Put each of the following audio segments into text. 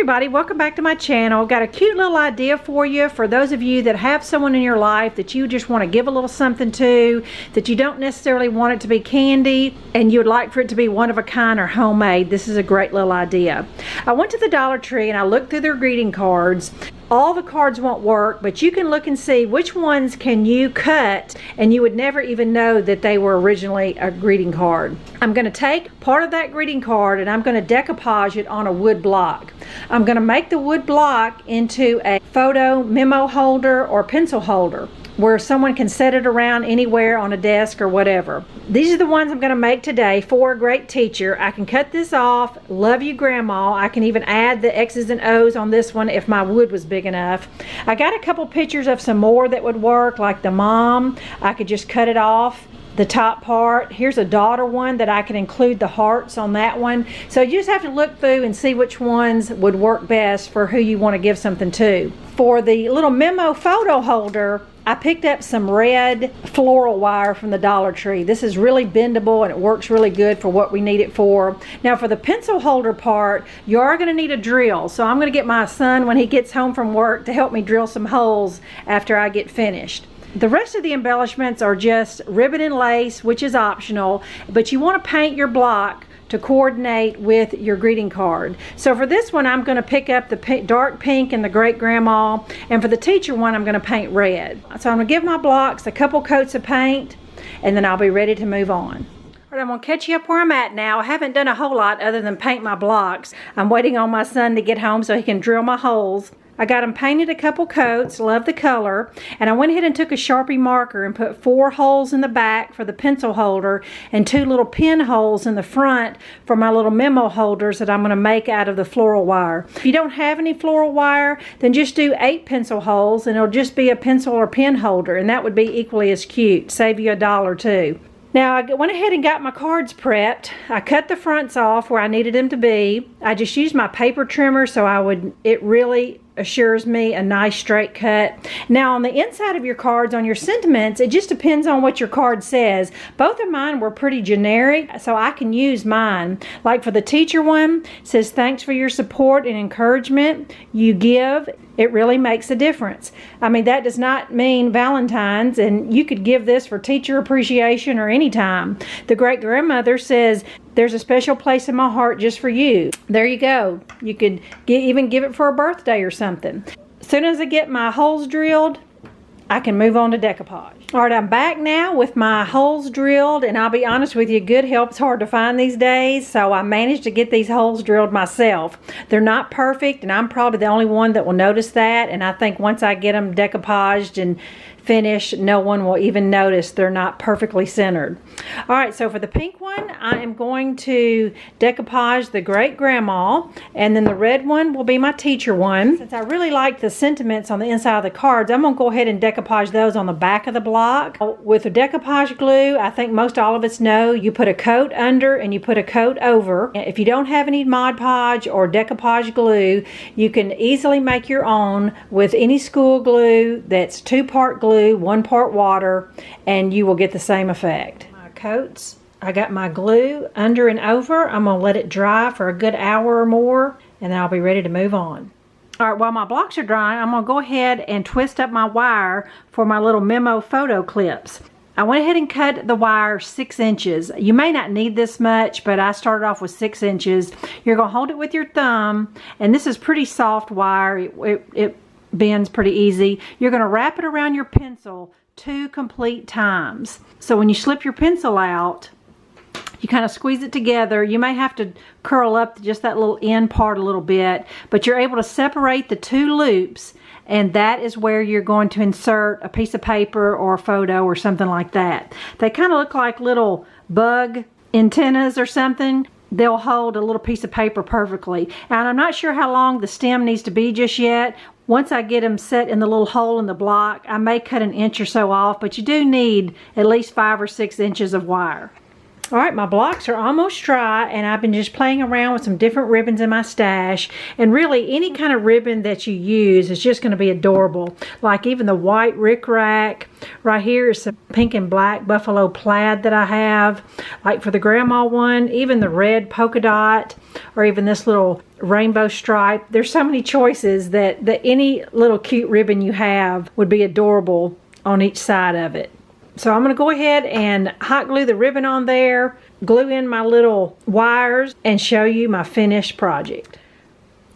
everybody, welcome back to my channel. Got a cute little idea for you for those of you that have someone in your life that you just want to give a little something to, that you don't necessarily want it to be candy and you would like for it to be one of a kind or homemade. This is a great little idea. I went to the Dollar Tree and I looked through their greeting cards. All the cards won't work, but you can look and see which ones can you cut and you would never even know that they were originally a greeting card. I'm going to take part of that greeting card and I'm going to decoupage it on a wood block. I'm going to make the wood block into a photo memo holder or pencil holder where someone can set it around anywhere on a desk or whatever. These are the ones I'm going to make today for a great teacher. I can cut this off. Love you, Grandma. I can even add the X's and O's on this one if my wood was big enough. I got a couple pictures of some more that would work, like the mom. I could just cut it off the top part. Here's a daughter one that I can include the hearts on that one. So you just have to look through and see which ones would work best for who you want to give something to. For the little memo photo holder, I picked up some red floral wire from the Dollar Tree. This is really bendable and it works really good for what we need it for. Now for the pencil holder part, you are going to need a drill. So I'm going to get my son when he gets home from work to help me drill some holes after I get finished. The rest of the embellishments are just ribbon and lace, which is optional, but you want to paint your block to coordinate with your greeting card. So for this one, I'm going to pick up the dark pink and the great grandma, and for the teacher one, I'm going to paint red. So I'm going to give my blocks a couple coats of paint, and then I'll be ready to move on. All right, I'm going to catch you up where I'm at now. I haven't done a whole lot other than paint my blocks. I'm waiting on my son to get home so he can drill my holes. I got them painted a couple coats, love the color, and I went ahead and took a Sharpie marker and put 4 holes in the back for the pencil holder and 2 little pin holes in the front for my little memo holders that I'm going to make out of the floral wire. If you don't have any floral wire, then just do 8 pencil holes and it'll just be a pencil or pen holder, and that would be equally as cute. Save you $1 too. Now I went ahead and got my cards prepped. I cut the fronts off where I needed them to be. I just used my paper trimmer so it really assures me a nice straight cut. Now on the inside of your cards, on your sentiments, it just depends on what your card says. Both of mine were pretty generic, so I can use mine. Like for the teacher one, it says thanks for your support and encouragement you give. It really makes a difference. I mean, that does not mean Valentines, and you could give this for teacher appreciation or any time. The great grandmother says, there's a special place in my heart just for you. There you go. You could even give it for a birthday or something. As soon as I get my holes drilled, I can move on to decoupage. All right, I'm back now with my holes drilled, and I'll be honest with you, good help's hard to find these days, so I managed to get these holes drilled myself. They're not perfect, and I'm probably the only one that will notice that, and I think once I get them decoupaged and finished, no one will even notice they're not perfectly centered. All right, so for the pink one, I am going to decoupage the great grandma, and then the red one will be my teacher one. Since I really like the sentiments on the inside of the cards, I'm going to go ahead and decoupage those on the back of the block. With the decoupage glue, I think most all of us know you put a coat under and you put a coat over. If you don't have any Mod Podge or decoupage glue, you can easily make your own with any school glue that's 2-part glue, 1 part water, and you will get the same effect. My coats, I got my glue under and over. I'm going to let it dry for a good hour or more, and then I'll be ready to move on. All right, while my blocks are drying, I'm going to go ahead and twist up my wire for my little memo photo clips. I went ahead and cut the wire 6 inches. You may not need this much, but I started off with 6 inches. You're going to hold it with your thumb, and this is pretty soft wire. It bends pretty easy. You're going to wrap it around your pencil 2 complete times. So when you slip your pencil out, you kind of squeeze it together. You may have to curl up just that little end part a little bit, but you're able to separate the 2 loops, and that is where you're going to insert a piece of paper or a photo or something like that. They kind of look like little bug antennas or something. They'll hold a little piece of paper perfectly. And I'm not sure how long the stem needs to be just yet. Once I get them set in the little hole in the block, I may cut 1 inch or so off, but you do need at least 5 or 6 inches of wire. Alright, my blocks are almost dry, and I've been just playing around with some different ribbons in my stash. And really, any kind of ribbon that you use is just going to be adorable. Like even the white rickrack. Right here is some pink and black buffalo plaid that I have. Like for the grandma one, even the red polka dot, or even this little rainbow stripe. There's so many choices that any little cute ribbon you have would be adorable on each side of it. So I'm going to go ahead and hot glue the ribbon on there, glue in my little wires, and show you my finished project.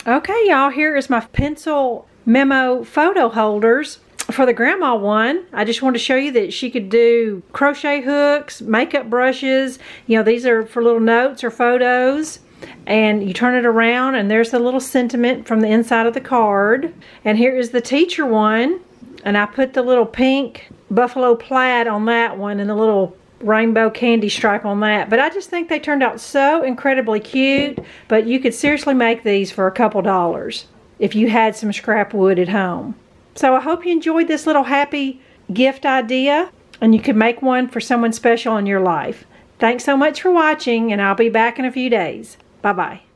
Okay, y'all, here is my pencil Memo photo holders. For the grandma one, I just wanted to show you that she could do crochet hooks, makeup brushes. You know, these are for little notes or photos. And you turn it around, and there's the little sentiment from the inside of the card. And here is the teacher one. And I put the little pink buffalo plaid on that one and the little rainbow candy stripe on that. But I just think they turned out so incredibly cute. But you could seriously make these for a couple dollars if you had some scrap wood at home. So I hope you enjoyed this little happy gift idea, and you could make one for someone special in your life. Thanks so much for watching, and I'll be back in a few days. Bye-bye.